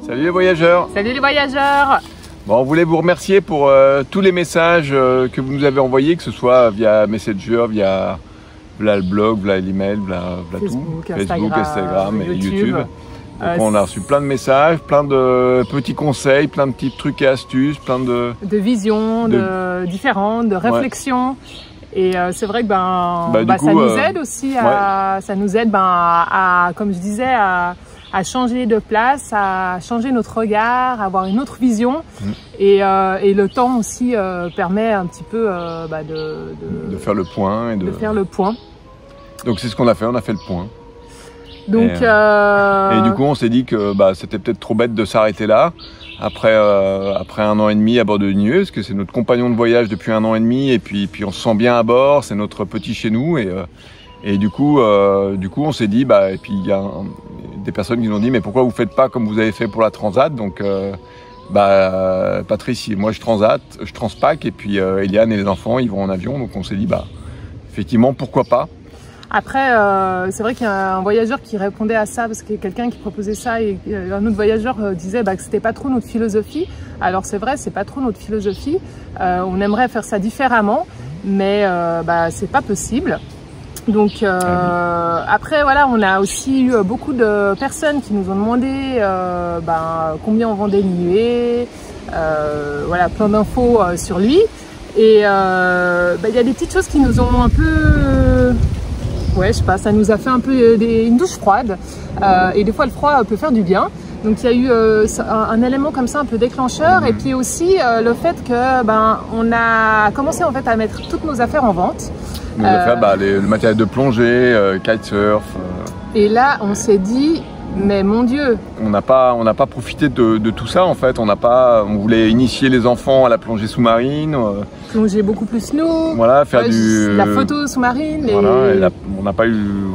Salut les voyageurs. Salut les voyageurs. Bon, on voulait vous remercier pour tous les messages que vous nous avez envoyés, que ce soit via Messenger, via le blog, via l'email, via Facebook, tout. Facebook, Instagram et YouTube. Donc on a reçu plein de messages, plein de petits conseils, plein de petits trucs et astuces, plein de visions différentes, de réflexions. Ouais. Et c'est vrai que ça nous aide aussi ça nous aide à, comme je disais, à changer de place, à changer notre regard, à avoir une autre vision. Et le temps aussi permet un petit peu de faire le point. De faire le point. Donc c'est ce qu'on a fait, on a fait le point. Donc, et du coup on s'est dit que c'était peut-être trop bête de s'arrêter là. Après 1 an et demi à bord de l'Unieux, parce que c'est notre compagnon de voyage depuis 1 an et demi, et puis on se sent bien à bord, c'est notre petit chez nous, et du coup on s'est dit, et puis il y a des personnes qui nous ont dit, mais pourquoi vous faites pas comme vous avez fait pour la Transat? Donc Patrice, moi je transpac, et puis Eliane et les enfants ils vont en avion, donc on s'est dit effectivement pourquoi pas. Après, c'est vrai qu'il y a un voyageur qui répondait à ça, parce qu'il y a quelqu'un qui proposait ça, et un autre voyageur disait que c'était pas trop notre philosophie. Alors c'est vrai, c'est pas trop notre philosophie. On aimerait faire ça différemment, mais c'est pas possible. Donc après voilà, on a aussi eu beaucoup de personnes qui nous ont demandé combien on vendait l'Unieux, voilà, plein d'infos sur lui. Et il y a des petites choses qui nous ont un peu... Ouais, je sais pas, ça nous a fait un peu une douche froide, et des fois le froid peut faire du bien. Donc il y a eu un élément comme ça un peu déclencheur, et puis aussi le fait que on a commencé en fait à mettre toutes nos affaires en vente. Nos affaires, le matériel de plongée, kitesurf. Et là on s'est dit, mais mon Dieu, on n'a pas profité de tout ça en fait. On voulait initier les enfants à la plongée sous-marine, plonger beaucoup plus nous, voilà, faire la photo sous-marine. Voilà, on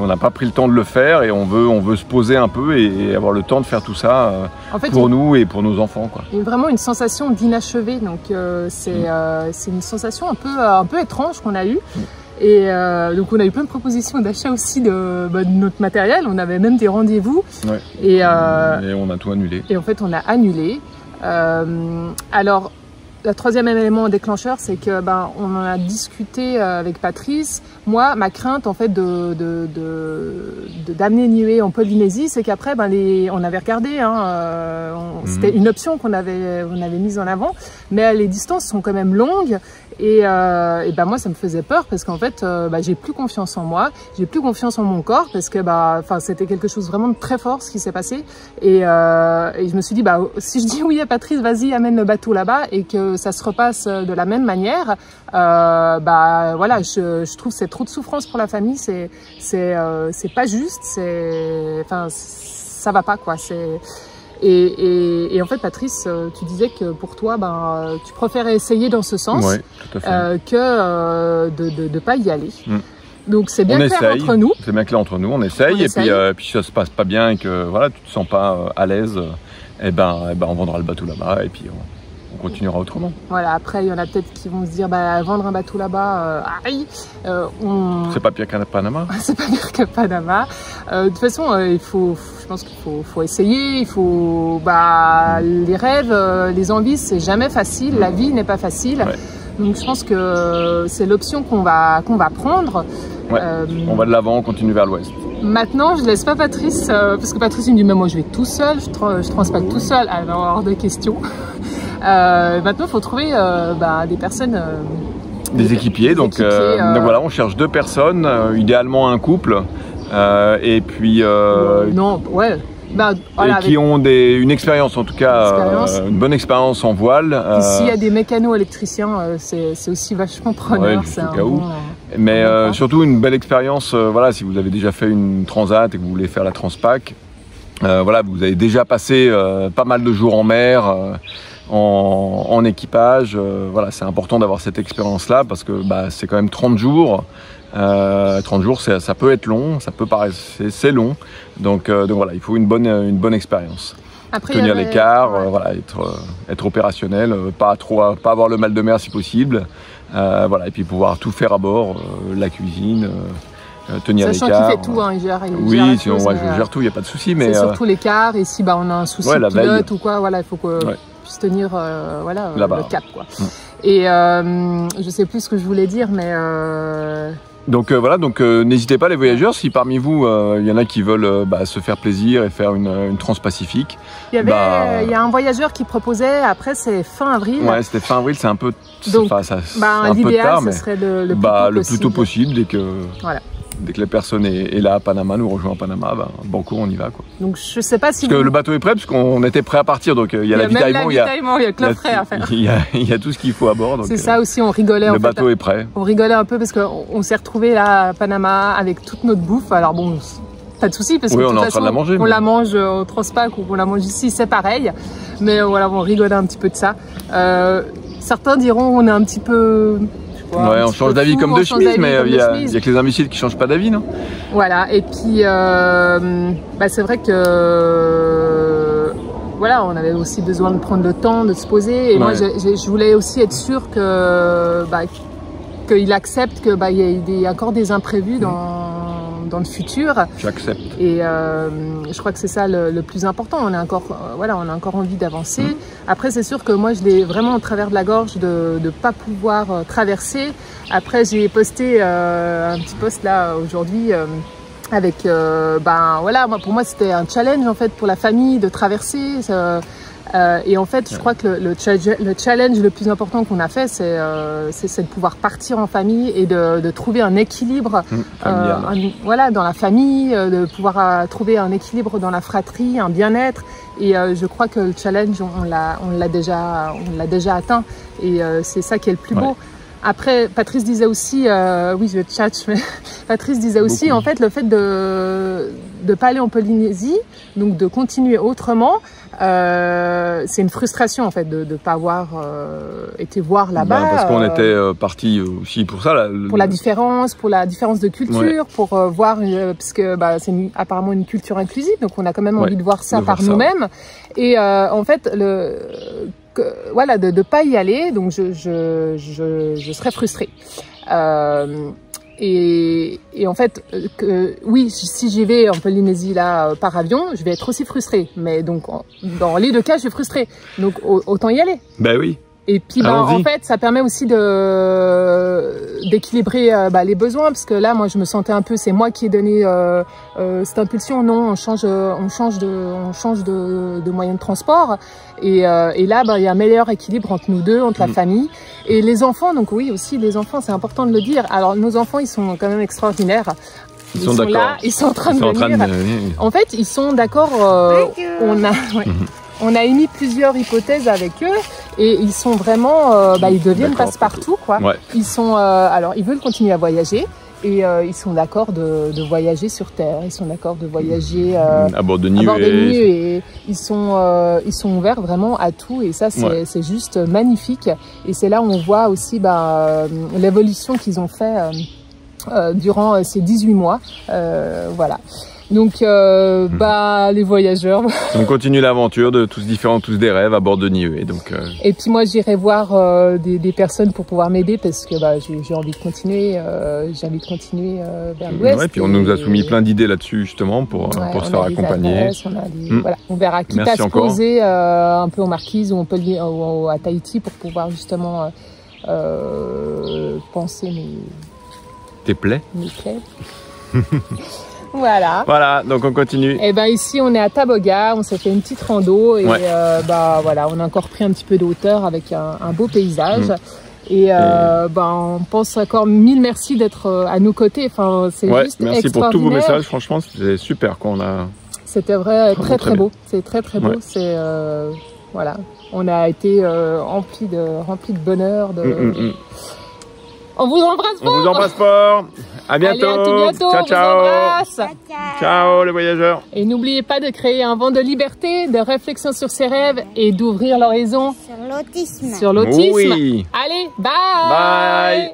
n'a pas pris le temps de le faire, et on veut se poser un peu et avoir le temps de faire tout ça en fait, pour nous et pour nos enfants, quoi. Il y a vraiment une sensation d'inachevé, donc c'est une sensation un peu étrange qu'on a eue. Et donc on a eu plein de propositions d'achat aussi de notre matériel, on avait même des rendez-vous. Ouais. Et on a tout annulé. Et en fait on a annulé. Alors le troisième élément déclencheur, c'est que on en a discuté avec Patrice. Moi, ma crainte en fait d'amener Niue en Polynésie, c'est qu'après on avait regardé, c'était une option qu'on avait mise en avant, mais les distances sont quand même longues, et moi ça me faisait peur, parce qu'en fait j'ai plus confiance en moi, j'ai plus confiance en mon corps, parce que c'était quelque chose vraiment de très fort ce qui s'est passé, et je me suis dit si je dis oui à Patrice, vas-y amène le bateau là-bas, et que ça se repasse de la même manière, voilà, je trouve que c'est trop de souffrance pour la famille, c'est pas juste, ça va pas, quoi. Et en fait, Patrice, tu disais que pour toi, tu préférais essayer dans ce sens, ouais, tout à fait. Que de pas y aller. Donc c'est bien clair entre nous. C'est bien clair entre nous, on essaye. Et puis si ça se passe pas bien et que voilà, tu te sens pas à l'aise, on vendra le bateau là-bas, et puis on continuera autrement. Voilà, après il y en a peut-être qui vont se dire vendre un bateau là-bas, c'est pas pire qu'à Panama. C'est pas pire qu'à Panama. De toute façon, je pense qu'il faut essayer, il faut les rêves, les envies, c'est jamais facile, la vie n'est pas facile. Ouais. Donc je pense que c'est l'option qu'on va prendre. Ouais. On va de l'avant, on continue vers l'ouest. Maintenant, je laisse pas Patrice, parce que Patrice il me dit mais moi je vais tout seul, je transpac tout seul, alors hors de question. Maintenant, il faut trouver des personnes, des équipiers. Donc voilà, on cherche 2 personnes, idéalement un couple, et puis voilà, qui ont une expérience, en tout cas, une bonne expérience en voile. S'il y a des mécano-électriciens, c'est aussi vachement preneur. Ouais, au cas où. Mais surtout une belle expérience, voilà, si vous avez déjà fait une transat et que vous voulez faire la transpac, voilà, vous avez déjà passé pas mal de jours en mer, en équipage, voilà, c'est important d'avoir cette expérience-là, parce que c'est quand même 30 jours. 30 jours, ça peut être long, ça peut paraître, c'est long, donc voilà, il faut une bonne expérience. Après, tenir l'écart, voilà, être opérationnel, pas avoir le mal de mer si possible, voilà, et puis pouvoir tout faire à bord, la cuisine, tenir Sachant l'écart. qu'il fait tout, hein, il gère Oui, la sinon chose, je gère tout, il n'y a pas de souci. Mais c'est surtout l'écart, et si on a un souci de pilote ou quoi, voilà, il faut qu'on puisse tenir voilà, le cap, quoi. Et je sais plus ce que je voulais dire, mais... Donc voilà, n'hésitez pas les voyageurs, si parmi vous il y en a qui veulent se faire plaisir et faire une transpacifique. Il y a un voyageur qui proposait, après c'est fin avril. Ouais, c'était fin avril, c'est un peu, donc, un peu l'idéal, tard, mais ce serait le plus tôt possible, dès que la personne est là à Panama, nous rejoint à Panama, banco, on y va, quoi. Donc je sais pas si parce que le bateau est prêt, parce qu'on était prêt à partir, donc il y a l'avitaillement, il y a que le frais à faire. Il y a tout ce qu'il faut à bord. C'est ça aussi, on rigolait. Le bateau est prêt. On rigolait un peu parce qu'on s'est retrouvé là à Panama avec toute notre bouffe. Alors bon, pas de souci parce que on est en train de la manger. On la mange au Transpac ou on la mange ici, c'est pareil. Mais voilà, on rigolait un petit peu de ça. Certains diront on est un petit peu... Ouais, on change d'avis comme de chemise, mais il y a que les imbéciles qui changent pas d'avis, non? Voilà, et puis c'est vrai que voilà, on avait aussi besoin de prendre le temps de se poser. Et moi, je voulais aussi être sûre que qu'il accepte que il y a encore des imprévus dans le futur. J'accepte. Et je crois que c'est ça le plus important. On a encore, on a encore envie d'avancer. Après, c'est sûr que moi, je l'ai vraiment au travers de la gorge de ne pas pouvoir traverser. Après, j'ai posté un petit post là aujourd'hui avec, moi, pour moi, c'était un challenge en fait pour la famille de traverser. Et en fait, je crois que le challenge le plus important qu'on a fait, c'est de pouvoir partir en famille et de trouver un équilibre dans la famille, de pouvoir trouver un équilibre dans la fratrie, un bien-être. Et je crois que le challenge, on l'a déjà atteint. Et c'est ça qui est le plus beau. Après, Patrice disait aussi, oui, je tchatche, mais Patrice disait aussi, en fait, le fait de pas aller en Polynésie, donc de continuer autrement, c'est une frustration, en fait, de pas avoir été voir là-bas. Parce qu'on était parti aussi pour ça. Pour la différence de culture, pour voir, parce que c'est apparemment une culture inclusive, donc on a quand même envie de voir ça par nous-mêmes. Et en fait, de pas y aller, donc je serais frustrée. Et en fait, oui, si j'y vais en Polynésie là par avion, je vais être aussi frustrée. Mais donc dans les deux cas, je suis frustrée. Donc autant y aller. Ben oui. Et puis en fait, ça permet aussi d'équilibrer les besoins, parce que là, moi, je me sentais un peu, c'est moi qui ai donné cette impulsion. Non, on change de moyen de transport. Et là, il y a un meilleur équilibre entre nous deux, entre la famille et les enfants. Donc oui, aussi les enfants, c'est important de le dire. Alors nos enfants, ils sont quand même extraordinaires. Ils sont là, ils sont en train de venir. En fait, ils sont d'accord. On a émis plusieurs hypothèses avec eux et ils sont vraiment, ils deviennent passe-partout, quoi. Ouais. Ils sont, alors ils veulent continuer à voyager et ils sont d'accord de voyager sur Terre. Ils sont d'accord de voyager à bord de Niue et ils sont ouverts vraiment à tout, et ça c'est juste magnifique. Et c'est là où on voit aussi l'évolution qu'ils ont fait durant ces 18 mois. Voilà. Donc, les voyageurs. On continue l'aventure de tous différents, tous des rêves à bord de Niue. Et puis moi, j'irai voir des personnes pour pouvoir m'aider, parce que j'ai envie de continuer. J'ai envie de continuer vers l'ouest. Ouais, puis on nous a soumis plein d'idées là-dessus justement pour se faire accompagner. On verra, quitte à se poser un peu aux Marquises ou à Tahiti pour pouvoir justement penser tes plaies. Mes plaies. Voilà. Voilà, donc on continue. Et ici on est à Taboga, on s'est fait une petite rando et voilà, on a encore pris un petit peu de hauteur avec un beau paysage. Et on pense encore 1000 merci d'être à nos côtés. Enfin, c'est juste merci pour tous vos messages, franchement, c'était super C'était vrai, très beau. C'est très beau. C'est voilà, on a été rempli de bonheur. On vous embrasse fort. On vous embrasse fort. À bientôt. Allez, à tout bientôt. Ciao. Ciao les voyageurs. Et n'oubliez pas de créer un vent de liberté, de réflexion sur ses rêves et d'ouvrir l'horizon sur l'autisme. Oui. Allez, bye. Bye.